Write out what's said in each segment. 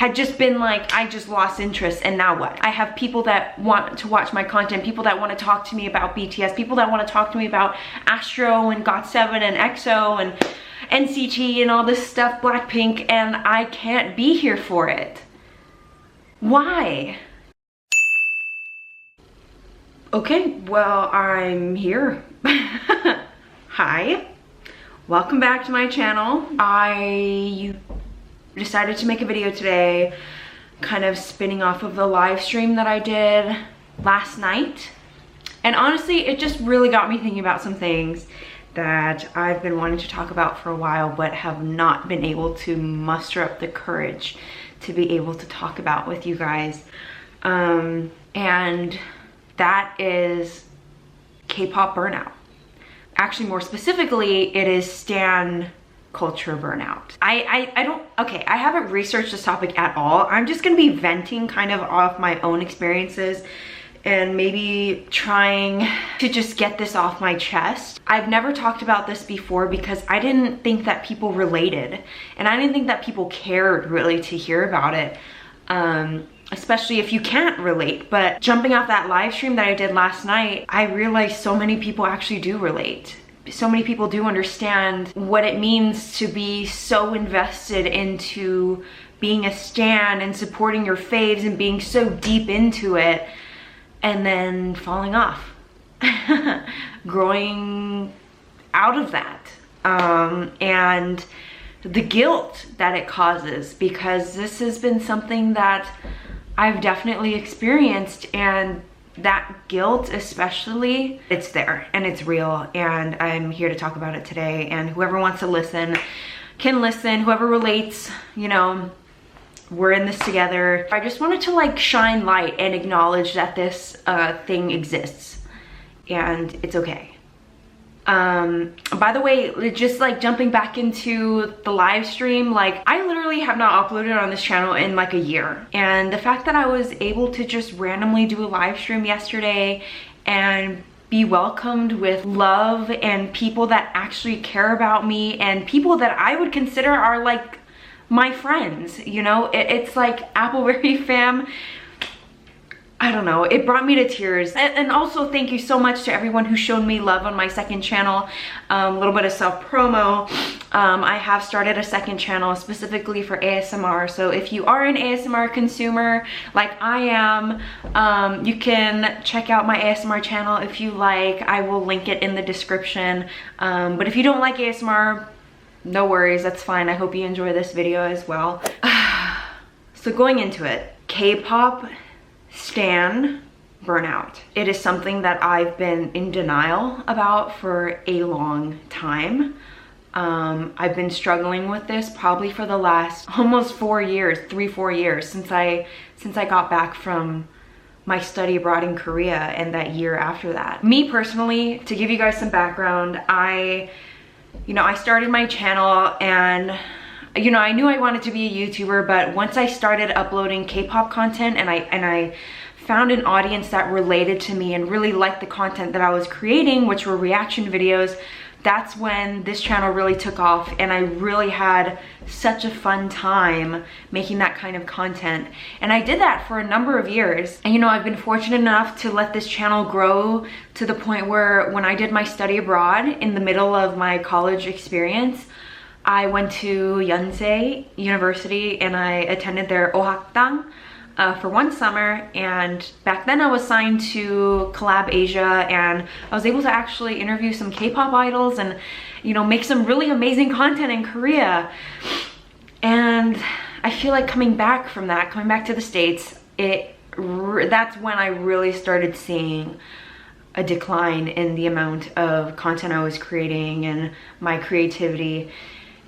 had just been like, I just lost interest, and now what? I have people that want to watch my content, people that want to talk to me about BTS, people that want to talk to me about Astro and GOT7 and EXO and NCT and all this stuff, Blackpink, and I can't be here for it. Why? Okay, well, I'm here. Hi, welcome back to my channel. I decided to make a video today, kind of spinning off of the live stream that I did last night. And honestly, it just really got me thinking about some things that I've been wanting to talk about for a while, but have not been able to muster up the courage to be able to talk about with you guys. And that is K-pop burnout. Actually, more specifically, it is stan culture burnout. I haven't researched this topic at all. I'm just gonna be venting kind of off my own experiences and maybe trying to just get this off my chest. I've never talked about this before because I didn't think that people related, and I didn't think that people cared really to hear about it, especially if you can't relate. But jumping off that live stream that I did last night, I realized so many people actually do relate. So many people do understand what it means to be so invested into being a stan and supporting your faves and being so deep into it, and then falling off, growing out of that, and the guilt that it causes, because this has been something that I've definitely experienced, and that guilt especially, it's there and it's real, and I'm here to talk about it today. And whoever wants to listen can listen, whoever relates, you know, we're in this together. I just wanted to like shine light and acknowledge that this thing exists and it's okay. By the way, just like jumping back into the live stream, like I literally have not uploaded on this channel in like a year. And the fact that I was able to just randomly do a live stream yesterday and be welcomed with love and people that actually care about me and people that I would consider are like my friends, you know, it's like appleberry fam. I don't know, it brought me to tears. And also thank you so much to everyone who showed me love on my second channel. A little bit of self-promo. I have started a second channel specifically for ASMR. So if you are an ASMR consumer like I am, you can check out my ASMR channel if you like. I will link it in the description. But if you don't like ASMR, no worries, that's fine. I hope you enjoy this video as well. So going into it, K-pop stan burnout. It is something that I've been in denial about for a long time. I've been struggling with this probably for the last almost 4 years, 3-4 years since I got back from my study abroad in Korea and that year after that. Me personally, to give you guys some background, I started my channel and I knew I wanted to be a YouTuber, but once I started uploading K-pop content and I found an audience that related to me and really liked the content that I was creating, which were reaction videos, that's when this channel really took off, and I really had such a fun time making that kind of content. And I did that for a number of years. And I've been fortunate enough to let this channel grow to the point where when I did my study abroad in the middle of my college experience, I went to Yonsei University and I attended their ohakdang for one summer, and back then I was signed to Collab Asia, and I was able to actually interview some K-pop idols and make some really amazing content in Korea. And I feel like coming back to the States, that's when I really started seeing a decline in the amount of content I was creating and my creativity.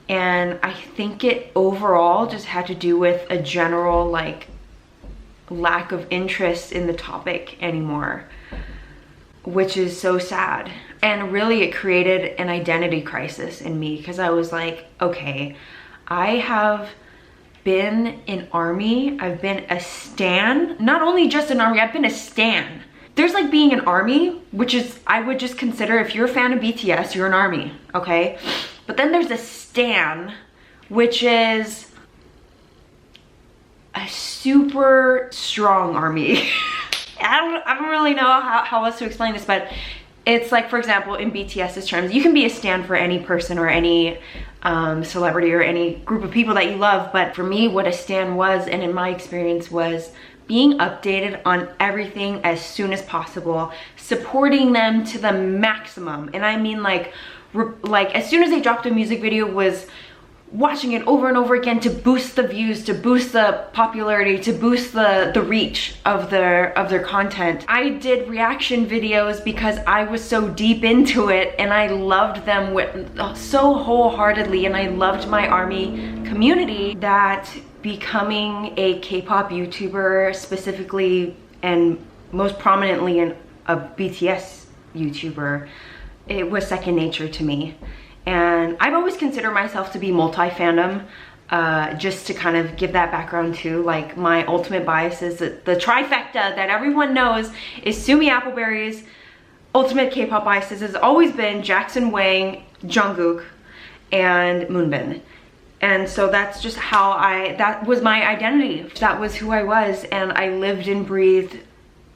And I think it overall just had to do with a general lack of interest in the topic anymore, which is so sad. And really it created an identity crisis in me, because I was like, okay, I have been an ARMY, I've been a stan, not only just an ARMY, I've been a stan. There's like being an ARMY, which is, I would just consider, if you're a fan of BTS, you're an ARMY, okay? But then there's a stan, which is super strong army. I don't really know how else to explain this, but it's like, for example, in BTS's terms, you can be a stan for any person or any celebrity or any group of people that you love. But for me, what a stan was, and in my experience, was being updated on everything as soon as possible, supporting them to the maximum. And I mean like as soon as they dropped a music video, was watching it over and over again to boost the views, to boost the popularity, to boost the reach of their content. I did reaction videos because I was so deep into it, and I loved them so wholeheartely, and I loved my ARMY community, that becoming a K-pop YouTuber specifically, and most prominently a BTS YouTuber, it was second nature to me. And I've always considered myself to be multi-fandom, just to kind of give that background too. Like, my ultimate biases, the trifecta that everyone knows is Sumi Appleberry's ultimate K-pop biases has always been Jackson Wang, Jungkook, and Moonbin. And so that's just how that was my identity. That was who I was, and I lived and breathed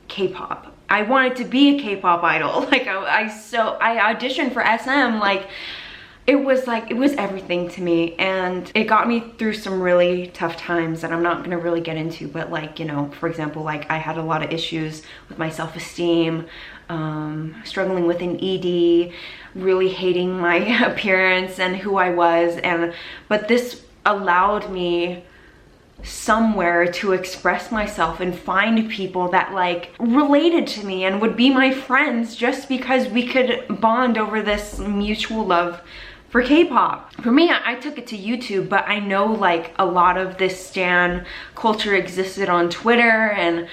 K-pop. I wanted to be a K-pop idol. Like, I auditioned for SM, like, it was everything to me, and it got me through some really tough times that I'm not gonna really get into, but like, you know, for example, like, I had a lot of issues with my self-esteem, struggling with an ED, really hating my appearance and who I was, but this allowed me somewhere to express myself and find people that like related to me and would be my friends, just because we could bond over this mutual love for K-pop. For me, I took it to YouTube, but I know like a lot of this stan culture existed on Twitter and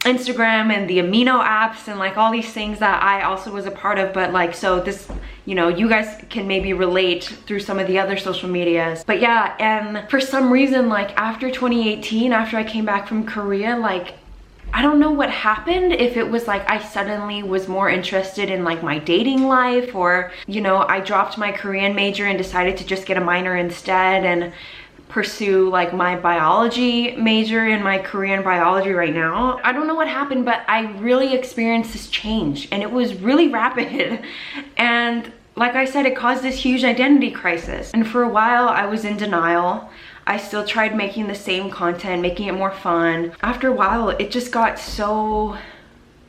Instagram and the amino apps and like all these things that I also was a part of. But like, so this, you know, you guys can maybe relate through some of the other social medias. But yeah, and for some reason, like after 2018, after I came back from Korea, like, I don't know what happened, if it was like I suddenly was more interested in like my dating life, or, you know, I dropped my Korean major and decided to just get a minor instead and pursue like my biology major in my Korean biology right now. I don't know what happened, but I really experienced this change, and it was really rapid. And like I said, it caused this huge identity crisis. And for a while I was in denial. I still tried making the same content, making it more fun. After a while, it just got so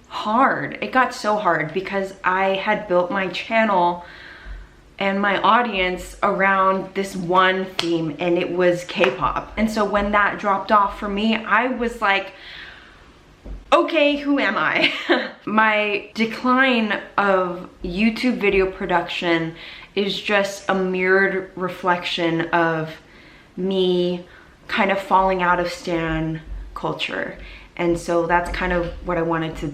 hard. It got so hard because I had built my channel and my audience around this one theme, and it was K-pop. And so when that dropped off for me, I was like, okay, who am I? My decline of YouTube video production is just a mirrored reflection of me kind of falling out of stan culture. And so that's kind of what I wanted to,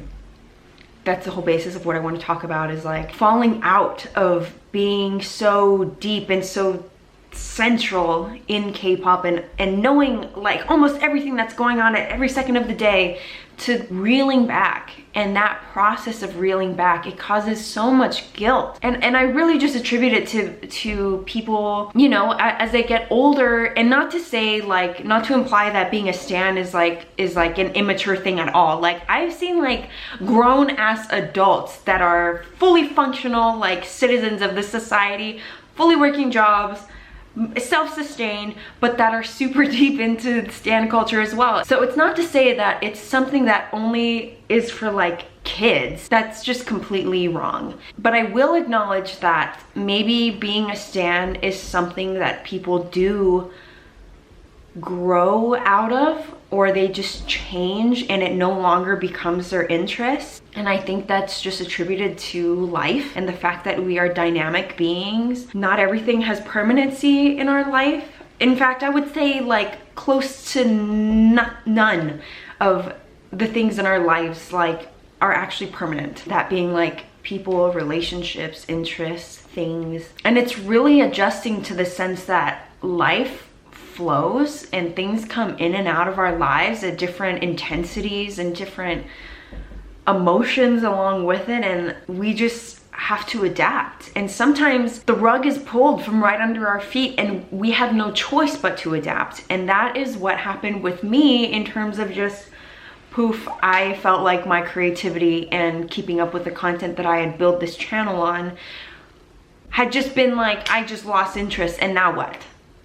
that's the whole basis of what I want to talk about, is like falling out of being so deep and so central in K-pop and knowing like almost everything that's going on at every second of the day, to reeling back. And that process of reeling back, it causes so much guilt. And I really just attribute it to people, you know, as they get older. And not to say like, not to imply that being a stan is like an immature thing at all. Like, I've seen like grown ass adults that are fully functional like citizens of this society, fully working jobs, self-sustained, but that are super deep into stan culture as well. So it's not to say that it's something that only is for like kids. That's just completely wrong. But I will acknowledge that maybe being a stan is something that people do grow out of, or they just change and it no longer becomes their interest. And I think that's just attributed to life and the fact that we are dynamic beings. Not everything has permanency in our life. In fact, I would say like close to none of the things in our lives like are actually permanent. That being like people, relationships, interests, things. And it's really adjusting to the sense that life flows and things come in and out of our lives at different intensities and different emotions along with it, and we just have to adapt. And sometimes the rug is pulled from right under our feet and we have no choice but to adapt. And that is what happened with me in terms of just poof, I felt like my creativity and keeping up with the content that I had built this channel on had just been like, I just lost interest, and now what?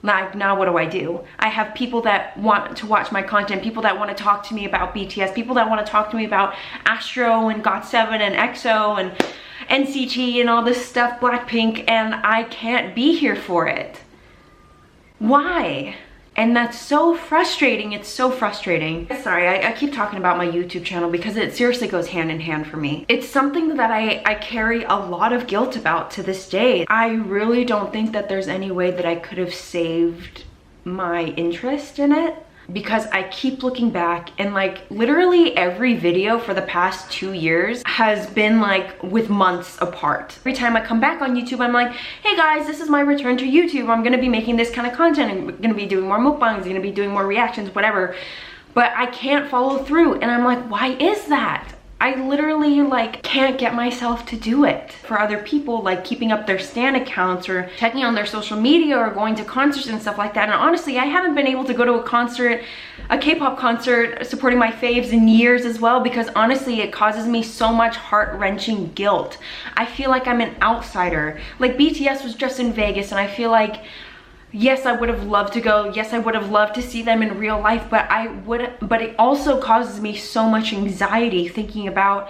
Like, now what do I do? I have people that want to watch my content, people that want to talk to me about BTS, people that want to talk to me about Astro and GOT7 and EXO and NCT and all this stuff, Blackpink, and I can't be here for it. Why? And that's so frustrating. It's so frustrating. Sorry, I keep talking about my YouTube channel because it seriously goes hand in hand for me. It's something that I carry a lot of guilt about to this day. I really don't think that there's any way that I could have saved my interest in it, because I keep looking back and like literally every video for the past 2 years has been like with months apart. Every time I come back on YouTube, I'm like, hey guys, this is my return to YouTube. I'm gonna be making this kind of content. I'm gonna be doing more mukbangs, gonna be doing more reactions, whatever. But I can't follow through, and I'm like, why is that? I literally like can't get myself to do it. For other people, like keeping up their stan accounts or checking on their social media or going to concerts and stuff like that. And honestly, I haven't been able to go to a concert, a K-pop concert supporting my faves in years as well, because honestly, it causes me so much heart-wrenching guilt. I feel like I'm an outsider. Like BTS was just in Vegas, and I feel like, yes, I would have loved to go. Yes, I would have loved to see them in real life, but it also causes me so much anxiety thinking about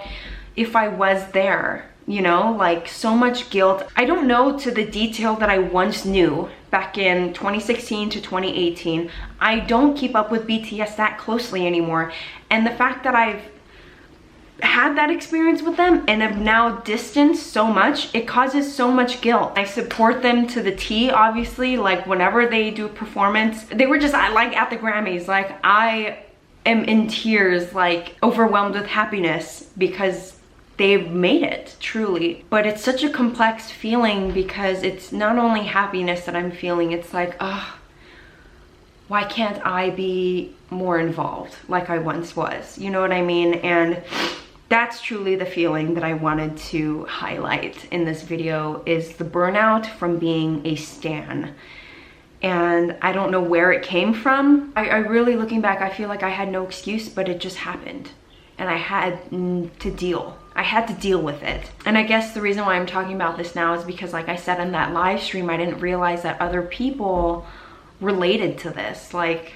if I was there, you know, like so much guilt. I don't know to the detail that I once knew back in 2016 to 2018. I don't keep up with BTS that closely anymore. And the fact that I've had that experience with them and have now distanced so much, it causes so much guilt. I support them to the T, obviously. Like whenever they do a performance, they were just like at the Grammys, like I am in tears, like overwhelmed with happiness because they've made it, truly. But it's such a complex feeling because it's not only happiness that I'm feeling, it's like, oh, why can't I be more involved like I once was? You know what I mean? And that's truly the feeling that I wanted to highlight in this video, is the burnout from being a stan. And I don't know where it came from. I really, looking back, I feel like I had no excuse, but it just happened. And I had to deal. I had to deal with it. And I guess the reason why I'm talking about this now is because, like I said in that live stream, I didn't realize that other people related to this. Like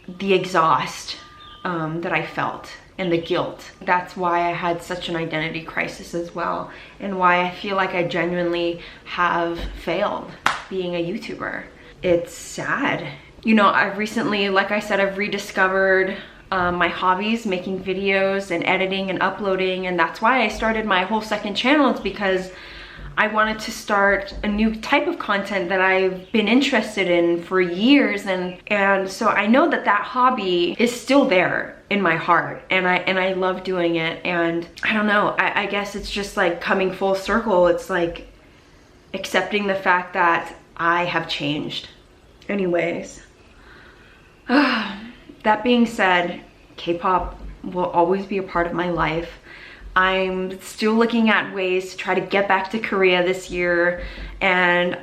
the exhaust that I felt and the guilt. That's why I had such an identity crisis as well, and why I feel like I genuinely have failed being a YouTuber. It's sad. You know, I've recently, like I said, I've rediscovered my hobbies, making videos and editing and uploading, and that's why I started my whole second channel. It's because I wanted to start a new type of content that I've been interested in for years, and so I know that that hobby is still there in my heart, and I love doing it. And I don't know, I guess it's just like coming full circle. It's like accepting the fact that I have changed. Anyways, that being said, K-pop will always be a part of my life. I'm still looking at ways to try to get back to Korea this year. And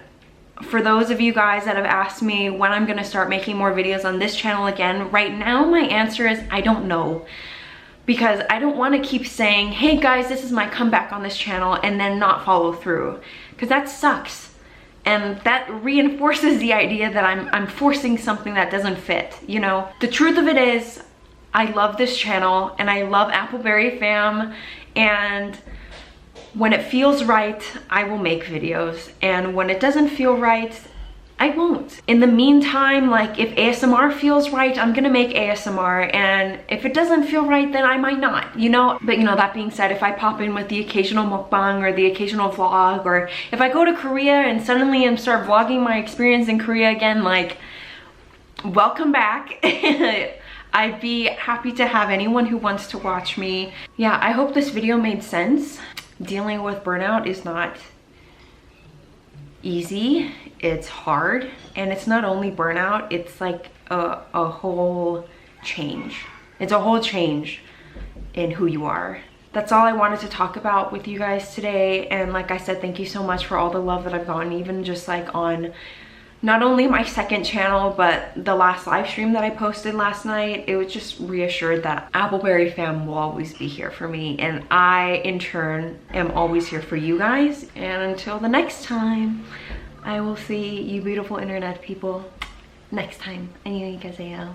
for those of you guys that have asked me when I'm gonna start making more videos on this channel again, right now my answer is I don't know. Because I don't want to keep saying, hey guys, this is my comeback on this channel, and then not follow through. Because that sucks. And that reinforces the idea that I'm forcing something that doesn't fit, you know? The truth of it is, I love this channel and I love appleberry fam, and when it feels right, I will make videos, and when it doesn't feel right, I won't. In the meantime, like if ASMR feels right, I'm gonna make ASMR, and if it doesn't feel right, then I might not, you know? But you know, that being said, if I pop in with the occasional mukbang or the occasional vlog, or if I go to Korea and suddenly and start vlogging my experience in Korea again, like, welcome back. I'd be happy to have anyone who wants to watch me. Yeah, I hope this video made sense. Dealing with burnout is not easy. It's hard, and it's not only burnout, it's like a whole change. It's a whole change in who you are that's all I wanted to talk about with you guys today. And like I said, thank you so much for all the love that I've gotten, even just like on not only my second channel, but the last live stream that I posted last night. It was just reassured that appleberry fam will always be here for me, and I in turn am always here for you guys. And until the next time, I will see you beautiful internet people next time. 안녕히 가세요.